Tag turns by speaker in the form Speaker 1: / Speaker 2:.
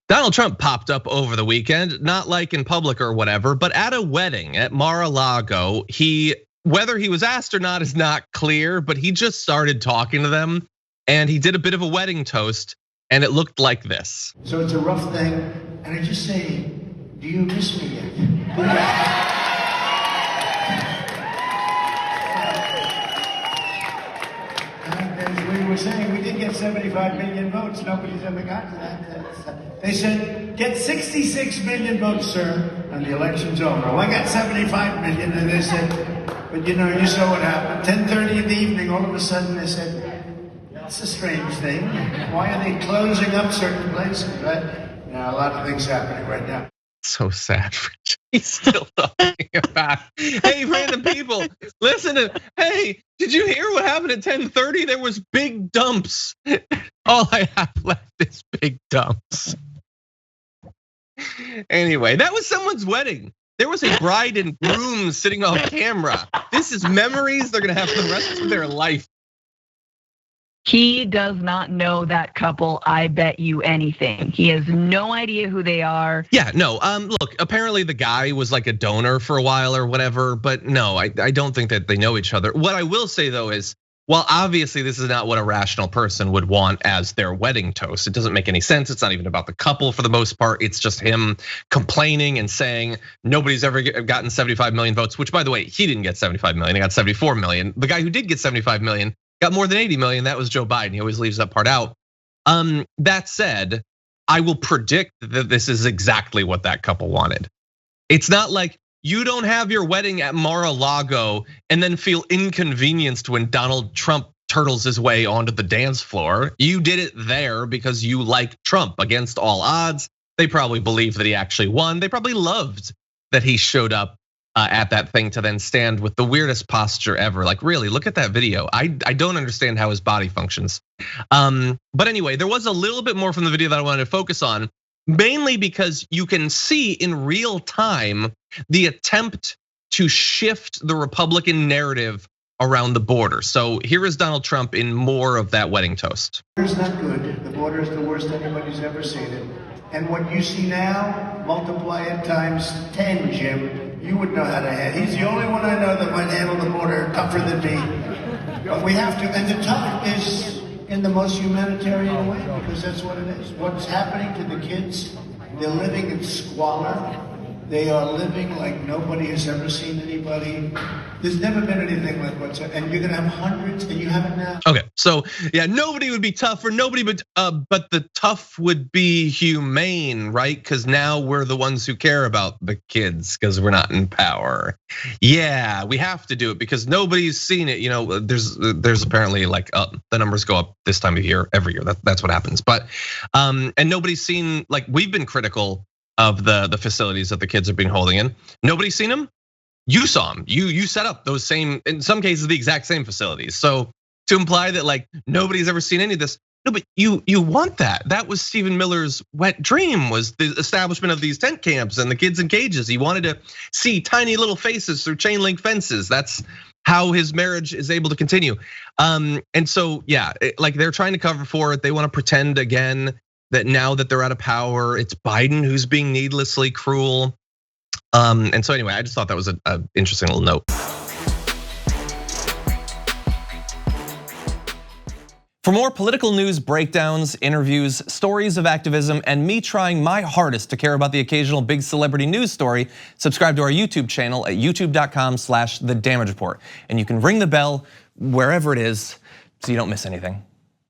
Speaker 1: Donald Trump popped up over the weekend, not like in public or whatever, but at a wedding at Mar-A-Lago. Whether he was asked or not is not clear, but he just started talking to them and he did a bit of a wedding toast and it looked like this.
Speaker 2: So it's a rough thing, and I just say, do you miss me yet? As we were saying, we did get 75 million votes. Nobody's ever gotten that. They said, get 66 million votes, sir, and the election's over. Well, I got 75 million, and they said, but you know, you saw what happened. 10:30 in the evening, all of a sudden they said, that's a strange thing. Why are they closing up certain places, right? You know, a lot of things happening right now.
Speaker 1: So sad. He's still talking about, hey, random people, listen, hey, did you hear what happened at 10:30? There was big dumps. All I have left is big dumps. Anyway, that was someone's wedding. There was a bride and groom sitting on camera. This is memories they're gonna have for the rest of their life.
Speaker 3: He does not know that couple, I bet you anything. He has no idea who they are.
Speaker 1: Yeah, no, look, apparently the guy was like a donor for a while or whatever, but no, I don't think that they know each other. What I will say though is, while obviously this is not what a rational person would want as their wedding toast, it doesn't make any sense. It's not even about the couple for the most part. It's just him complaining and saying nobody's ever gotten 75 million votes, which by the way, he didn't get 75 million, he got 74 million. The guy who did get 75 million got more than 80 million, that was Joe Biden. He always leaves that part out. That said, I will predict that this is exactly what that couple wanted. It's not like you don't have your wedding at Mar-A-Lago and then feel inconvenienced when Donald Trump turtles his way onto the dance floor. You did it there because you like Trump against all odds. They probably believe that he actually won. They probably loved that he showed up at that thing to then stand with the weirdest posture ever. Like really, look at that video. I don't understand how his body functions. But anyway, there was a little bit more from the video that I wanted to focus on, mainly because you can see in real time the attempt to shift the Republican narrative around the border. So here is Donald Trump in more of that wedding toast.
Speaker 2: The border's not good. The border is the worst anybody's ever seen it. And what you see now, multiply it times 10, Jim. You would know how to handle. He's the only one I know that might handle the border tougher than me. But we have to, and the tough is in the most humanitarian way, because that's what it is. What's happening to the kids, they're living in squalor. They are living like nobody has ever seen anybody. There's never been anything like what's, and you're gonna have hundreds, and you have it now.
Speaker 1: Okay, so yeah, nobody would be tough, or nobody but the tough would be humane, right? Because now we're the ones who care about the kids because we're not in power. Yeah, we have to do it because nobody's seen it. You know, there's apparently like the numbers go up this time of year every year. That's what happens. But and nobody's seen, like, we've been critical of the facilities that the kids are being holding in. Nobody's seen them. You saw them. You set up those same, in some cases, the exact same facilities. So to imply that like nobody's ever seen any of this, no, but you want that. That was Stephen Miller's wet dream, was the establishment of these tent camps and the kids in cages. He wanted to see tiny little faces through chain link fences. That's how his marriage is able to continue. And so yeah, like they're trying to cover for it. They want to pretend again that now that they're out of power, it's Biden who's being needlessly cruel. And so anyway, I just thought that was an interesting little note. For more political news breakdowns, interviews, stories of activism, and me trying my hardest to care about the occasional big celebrity news story, subscribe to our YouTube channel at youtube.com/The Damage Report. And you can ring the bell wherever it is so you don't miss anything.